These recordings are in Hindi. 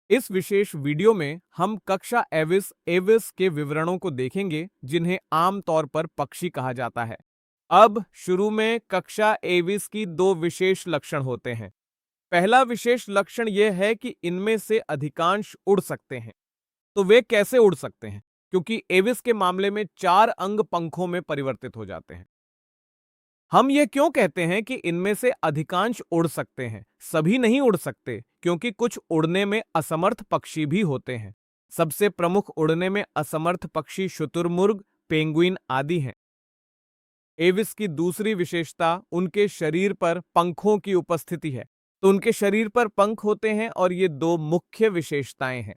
इस विशेष वीडियो में हम कक्षा एविस एविस के विवरणों को देखेंगे, जिन्हें आमतौर पर पक्षी कहा जाता है। अब शुरू में कक्षा एविस की दो विशेष लक्षण होते हैं। पहला विशेष लक्षण यह है कि इनमें से अधिकांश उड़ सकते हैं। तो वे कैसे उड़ सकते हैं? क्योंकि एविस के मामले में 4 अंग पंखों में परिवर्तित हो जाते हैं। हम ये क्यों कहते हैं कि इनमें से अधिकांश उड़ सकते हैं? सभी नहीं उड़ सकते, क्योंकि कुछ उड़ने में असमर्थ पक्षी भी होते हैं। सबसे प्रमुख उड़ने में असमर्थ पक्षी शुतुरमुर्ग, पेंगुइन आदि हैं। एविस की दूसरी विशेषता उनके शरीर पर पंखों की उपस्थिति है। तो उनके शरीर पर पंख होते हैं और ये दो मुख्य विशेषताएं हैं।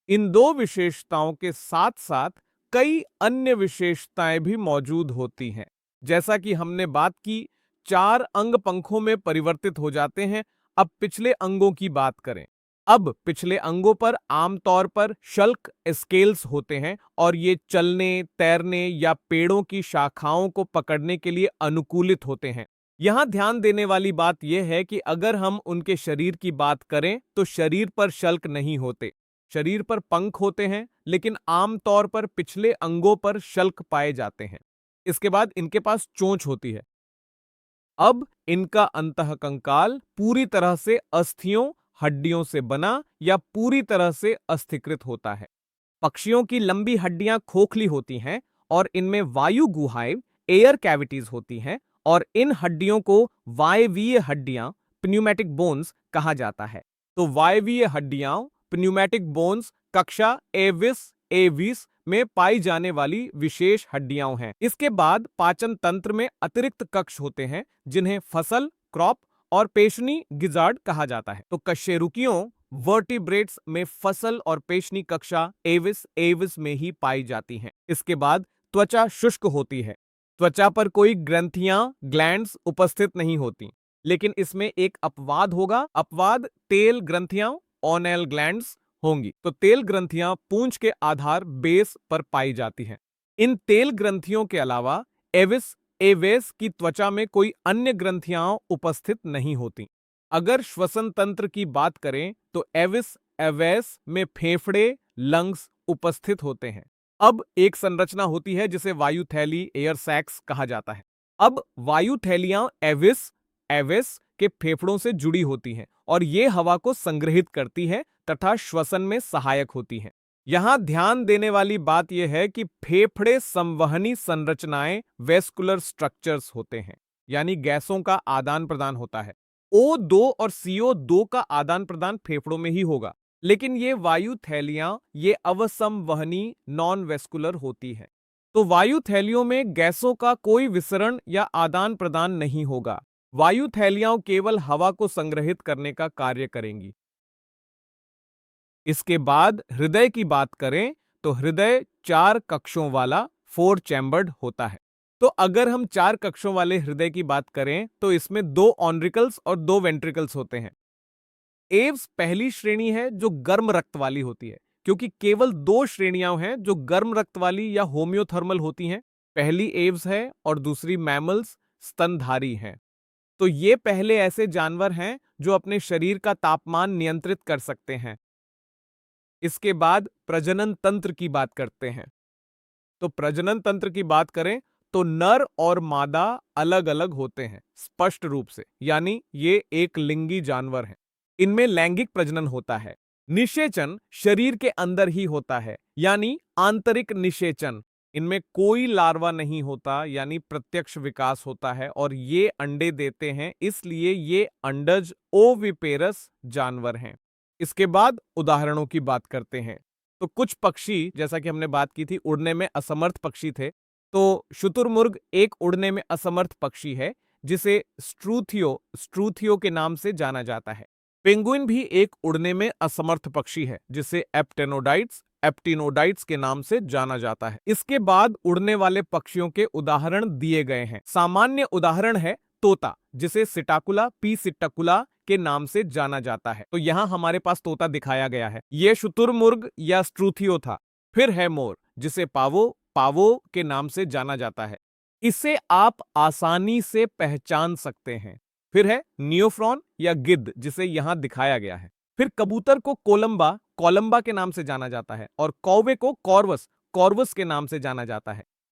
इन दो विशेषताओं के साथ साथ कई अन्य विशेषताएं भी मौजूद होती हैं। जैसा कि हमने बात की, 4 अंग पंखों में परिवर्तित हो जाते हैं। अब पिछले अंगों की बात करें। अब पिछले अंगों पर आमतौर पर शल्क स्केल्स होते हैं और ये चलने, तैरने या पेड़ों की शाखाओं को पकड़ने के लिए अनुकूलित होते हैं। यहां ध्यान देने वाली बात यह है कि अगर हम उनके शरीर की बात करें तो शरीर पर शल्क नहीं होते। शरीर पर पंख होते हैं, लेकिन आमतौर पर पिछले अंगों पर शल्क पाए जाते हैं। इसके बाद इनके पास चोंच होती है। अब इनका अंतःकंकाल पूरी तरह से अस्थियों, हड्डियों से बना या पूरी तरह से अस्थिकृत होता है। पक्षियों की लंबी हड्डियां खोखली होती हैं और इनमें वायु गुहाएं, एयर कैविटीज होती हैं, और इन हड्डियों को वायवीय हड्डियां, प्न्यूमेटिक बोन्स कहा जाता है। तो वायवीय हड्डियां, प्न्यूमेटिक बोन्स कक्षा एविस एविस में पाई जाने वाली विशेष हड्डियां हैं। इसके बाद पाचन तंत्र में अतिरिक्त कक्ष होते हैं, जिन्हें फसल, क्रॉप और पेशनी गिजार्ड कहा जाता है। तो कशेरुकियों, वर्टिब्रेट्स में फसल और पेशनी कक्षा एविस एविस में ही पाई जाती हैं। इसके बाद त्वचा शुष्क होती है। त्वचा पर कोई ग्रंथियां, ग्लैंड्स उपस्थित नहीं होती, लेकिन इसमें एक अपवाद होगा। अपवाद तेल ग्रंथियां, ऑनेल ग्लैंड्स होंगी। तो तेल ग्रंथियां पूंछ के आधार बेस पर पाई जाती हैं। इन तेल ग्रंथियों के अलावा एविस एवेस की त्वचा में कोई अन्य ग्रंथियां उपस्थित नहीं होती। अगर श्वसन तंत्र की बात करें तो एविस एवेस में फेफड़े, लंग्स उपस्थित होते हैं। अब एक संरचना होती है जिसे वायुथैली, एयर सैक्स कहा जाता है। अब वायुथैलियां एविस एवेस के फेफड़ों से जुड़ी होती हैं और ये हवा को संग्रहित करती है तथा श्वसन में सहायक होती हैं। यहां ध्यान देने वाली बात यह है कि फेफड़े संवहनी संरचनाएं, वेस्कुलर स्ट्रक्चर्स होते हैं, यानी गैसों का आदान प्रदान होता है। O2 और CO2 का आदान प्रदान फेफड़ों में ही होगा, लेकिन ये वायु थैलियां ये अवसंवहनी नॉन वेस्कुलर होती हैं। तो वायु थैलियों में गैसों का कोई विसरण या आदान प्रदान नहीं होगा। वायु थैलियां केवल हवा को संग्रहित करने का कार्य करेंगी। इसके बाद हृदय की बात करें तो हृदय 4 कक्षों वाला 4 चैम्बर्ड होता है। तो अगर हम 4 कक्षों वाले हृदय की बात करें तो इसमें 2 ऑन्ड्रिकल्स और 2 वेंट्रिकल्स होते हैं। एव्स पहली श्रेणी है जो गर्म रक्त वाली होती है, क्योंकि केवल 2 श्रेणियां हैं जो गर्म रक्त वाली या होम्योथर्मल होती हैं। पहली एव्स है और दूसरी मैमल्स, स्तनधारी हैं। तो ये पहले ऐसे जानवर हैं जो अपने शरीर का तापमान नियंत्रित कर सकते हैं। इसके बाद प्रजनन तंत्र की बात करते हैं। तो प्रजनन तंत्र की बात करें तो नर और मादा अलग अलग होते हैं स्पष्ट रूप से, यानी ये एक लिंगी जानवर हैं। इनमें लैंगिक प्रजनन होता है। निषेचन शरीर के अंदर ही होता है, यानी आंतरिक निषेचन। इनमें कोई लार्वा नहीं होता, यानी प्रत्यक्ष विकास होता है, और ये अंडे देते हैं, इसलिए ये अंडज ओविपेरस जानवर हैं। इसके बाद उदाहरणों की बात करते हैं। तो कुछ पक्षी, जैसा कि हमने बात की थी, उड़ने में असमर्थ पक्षी थे। तो शुतुरमुर्ग एक उड़ने में असमर्थ पक्षी है, जिसे स्ट्रूथियो के नाम से जाना जाता है। पेंगुइन भी एक उड़ने में असमर्थ पक्षी है, जिसे एप्टिनोडाइट्स के नाम से जाना जाता है। इसके बाद उड़ने वाले पक्षियों के उदाहरण दिए गए हैं। सामान्य उदाहरण है तोता, जिसे सिटाकुला पी सिट्टाकुला के नाम से जाना जाता है। तो यहां हमारे पास तोता दिखाया गया है। यह शुतुरमुर्ग या स्ट्रूथियो था। फिर है मोर, जिसे पावो के नाम से जाना जाता है। इसे आप आसानी से पहचान सकते हैं। फिर है नियोफ्रॉन या गिद्ध, जिसे यहां दिखाया गया है। फिर कबूतर को कोलंबा के नाम से जाना जाता है और कौवे को कॉर्वस कॉर्वस के नाम से जाना जाता है।